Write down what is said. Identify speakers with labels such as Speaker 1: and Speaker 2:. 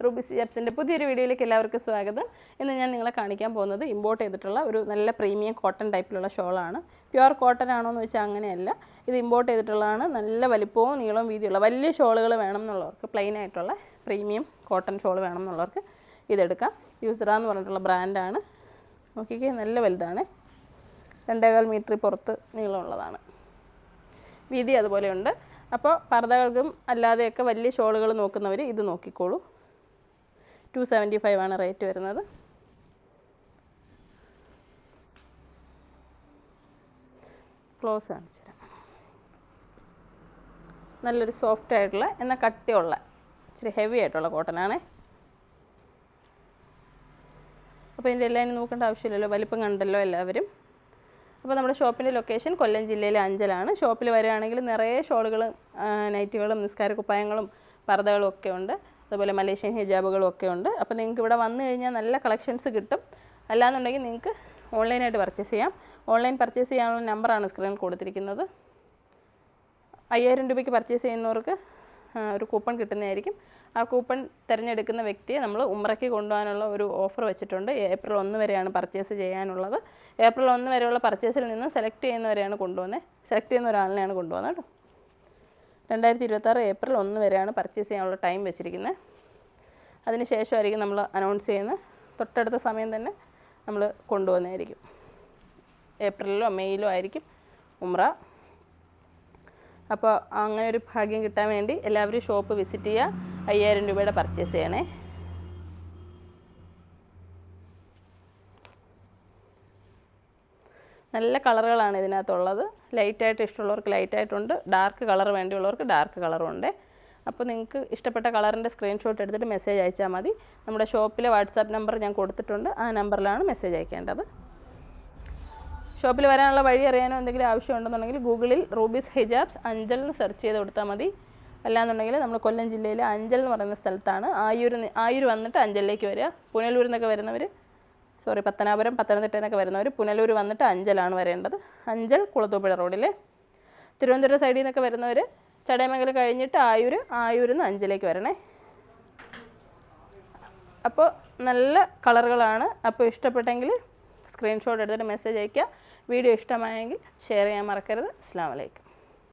Speaker 1: Rubies ഹിജാബ്സിൻ്റെ പുതിയൊരു വീഡിയോയിലേക്ക് എല്ലാവർക്കും സ്വാഗതം. ഇന്ന് ഞാൻ നിങ്ങളെ കാണിക്കാൻ പോകുന്നത് ഇമ്പോർട്ട് ചെയ്തിട്ടുള്ള ഒരു നല്ല പ്രീമിയം കോട്ടൺ ടൈപ്പിലുള്ള ഷോളാണ്. പ്യുവർ കോട്ടൺ ആണോ എന്ന് വെച്ചാൽ അങ്ങനെയല്ല, ഇത് ഇമ്പോർട്ട് ചെയ്തിട്ടുള്ളതാണ്. നല്ല വലിപ്പവും നീളവും വീതിയുള്ള വലിയ ഷോളുകൾ വേണം എന്നുള്ളവർക്ക്, പ്ലെയിൻ ആയിട്ടുള്ള പ്രീമിയം കോട്ടൺ ഷോൾ വേണം എന്നുള്ളവർക്ക് ഇതെടുക്കാം. യൂസറ എന്ന് പറഞ്ഞിട്ടുള്ള ബ്രാൻഡാണ്. നോക്കിക്കേ, നല്ല വലുതാണ്. 2.25 മീറ്റർ പുറത്ത് നീളമുള്ളതാണ്. വീതി അതുപോലെയുണ്ട്. അപ്പോൾ പർദ്ദകൾക്കും അല്ലാതെയൊക്കെ വലിയ ഷോളുകൾ നോക്കുന്നവർ ഇത് നോക്കിക്കോളൂ. 275 ആണ് റേറ്റ് വരുന്നത്. ക്ലോസ് കാണിച്ചു തരാം. നല്ലൊരു സോഫ്റ്റ് ആയിട്ടുള്ള എന്നാൽ കട്ടിയുള്ള ഇച്ചിരി ഹെവി ആയിട്ടുള്ള കോട്ടനാണേ. അപ്പോൾ ഇതിൻ്റെ എല്ലാം നോക്കേണ്ട ആവശ്യമില്ലല്ലോ, വലിപ്പം കണ്ടല്ലോ എല്ലാവരും. അപ്പോൾ നമ്മുടെ ഷോപ്പിൻ്റെ ലൊക്കേഷൻ കൊല്ലം ജില്ലയിലെ അഞ്ചലാണ്. ഷോപ്പിൽ വരികയാണെങ്കിൽ നിറയെ ഷോളുകളും നൈറ്റുകളും നിസ്കാര കുപ്പായങ്ങളും പർദ്ദകളും ഒക്കെ ഉണ്ട്. അതുപോലെ മലേഷ്യൻ ഹിജാബുകളും ഒക്കെ ഉണ്ട്. അപ്പോൾ നിങ്ങൾക്ക് ഇവിടെ വന്നു കഴിഞ്ഞാൽ നല്ല കളക്ഷൻസ് കിട്ടും. അല്ലാന്നുണ്ടെങ്കിൽ നിങ്ങൾക്ക് ഓൺലൈനായിട്ട് പർച്ചേസ് ചെയ്യാം. ഓൺലൈൻ പർച്ചേസ് ചെയ്യാനുള്ള നമ്പറാണ് സ്ക്രീനിൽ കൊടുത്തിരിക്കുന്നത്. 5000 രൂപയ്ക്ക് പർച്ചേസ് ചെയ്യുന്നവർക്ക് ഒരു കൂപ്പൺ കിട്ടുന്നതായിരിക്കും. ആ കൂപ്പൺ തിരഞ്ഞെടുക്കുന്ന വ്യക്തിയെ നമ്മൾ ഉംറയ്ക്ക് കൊണ്ടുപോകാനുള്ള ഒരു ഓഫർ വെച്ചിട്ടുണ്ട്. ഏപ്രിൽ 1 വരെയാണ് പർച്ചേസ് ചെയ്യാനുള്ളത്. ഏപ്രിൽ 1 വരെയുള്ള പർച്ചേസിൽ നിന്ന് സെലക്ട് ചെയ്യുന്നവരെയാണ് കൊണ്ടുപോകുന്നത്. സെലക്ട് ചെയ്യുന്ന ഒരാളിനെയാണ് കൊണ്ടുപോകുന്നത് കേട്ടോ. 2026 ഏപ്രിൽ 1 വരെയാണ് പർച്ചേസ് ചെയ്യാനുള്ള ടൈം വെച്ചിരിക്കുന്നത്. അതിന് ശേഷമായിരിക്കും നമ്മൾ അനൗൺസ് ചെയ്യുന്നത്. തൊട്ടടുത്ത സമയം തന്നെ നമ്മൾ കൊണ്ടുപോകുന്നതായിരിക്കും. ഏപ്രിലിലോ മെയ്യിലോ ആയിരിക്കും ഉംറ. അപ്പോൾ അങ്ങനെ ഒരു ഭാഗ്യം കിട്ടാൻ വേണ്ടി എല്ലാവരും ഷോപ്പ് വിസിറ്റ് ചെയ്യുക. 5000 രൂപയുടെ പർച്ചേസ് ചെയ്യണേ. നല്ല കളറുകളാണ് ഇതിനകത്തുള്ളത്. ലൈറ്റായിട്ട് ഇഷ്ടമുള്ളവർക്ക് ലൈറ്റായിട്ടുണ്ട്, ഡാർക്ക് കളർ വേണ്ടിയുള്ളവർക്ക് ഡാർക്ക് കളറും ഉണ്ട്. അപ്പോൾ നിങ്ങൾക്ക് ഇഷ്ടപ്പെട്ട കളറിൻ്റെ സ്ക്രീൻഷോട്ട് എടുത്തിട്ട് മെസ്സേജ് അയച്ചാൽ മതി. നമ്മുടെ ഷോപ്പിലെ വാട്സാപ്പ് നമ്പർ ഞാൻ കൊടുത്തിട്ടുണ്ട്. ആ നമ്പറിലാണ് മെസ്സേജ് അയക്കേണ്ടത്. ഷോപ്പിൽ വരാനുള്ള വഴി അറിയാനോ എന്തെങ്കിലും ആവശ്യമുണ്ടെന്നുണ്ടെങ്കിൽ ഗൂഗിളിൽ റൂബീസ് ഹിജാബ്സ് അഞ്ചൽ എന്ന് സെർച്ച് ചെയ്ത് കൊടുത്താൽ മതി. അല്ലാന്നുണ്ടെങ്കിൽ നമ്മൾ കൊല്ലം ജില്ലയിലെ അഞ്ചൽ എന്ന് പറയുന്ന സ്ഥലത്താണ്. ആയൂർ വന്നിട്ട് അഞ്ചലിലേക്ക് വരിക. പുനലൂരിൽ നിന്നൊക്കെ വരുന്നവർ, പത്തനാപുരം പത്തനംതിട്ടയിൽ നിന്നൊക്കെ വരുന്നവർ പുനലൂർ വന്നിട്ട് അഞ്ചലാണ് വരേണ്ടത്. അഞ്ചൽ കുളത്തൂപ്പുഴ റോഡിലെ. തിരുവനന്തപുരം സൈഡിൽ നിന്നൊക്കെ വരുന്നവർ ചടയമംഗലം കഴിഞ്ഞിട്ട് ആയൂരിൽ നിന്ന് അഞ്ചലേക്ക് വരണേ. അപ്പോൾ നല്ല കളറുകളാണ്. അപ്പോൾ ഇഷ്ടപ്പെട്ടെങ്കിൽ സ്ക്രീൻഷോട്ട് എടുത്തിട്ട് മെസ്സേജ് അയയ്ക്കുക. വീഡിയോ ഇഷ്ടമായെങ്കിൽ ഷെയർ ചെയ്യാൻ മറക്കരുത്. അസ്സലാമു അലൈക്കും.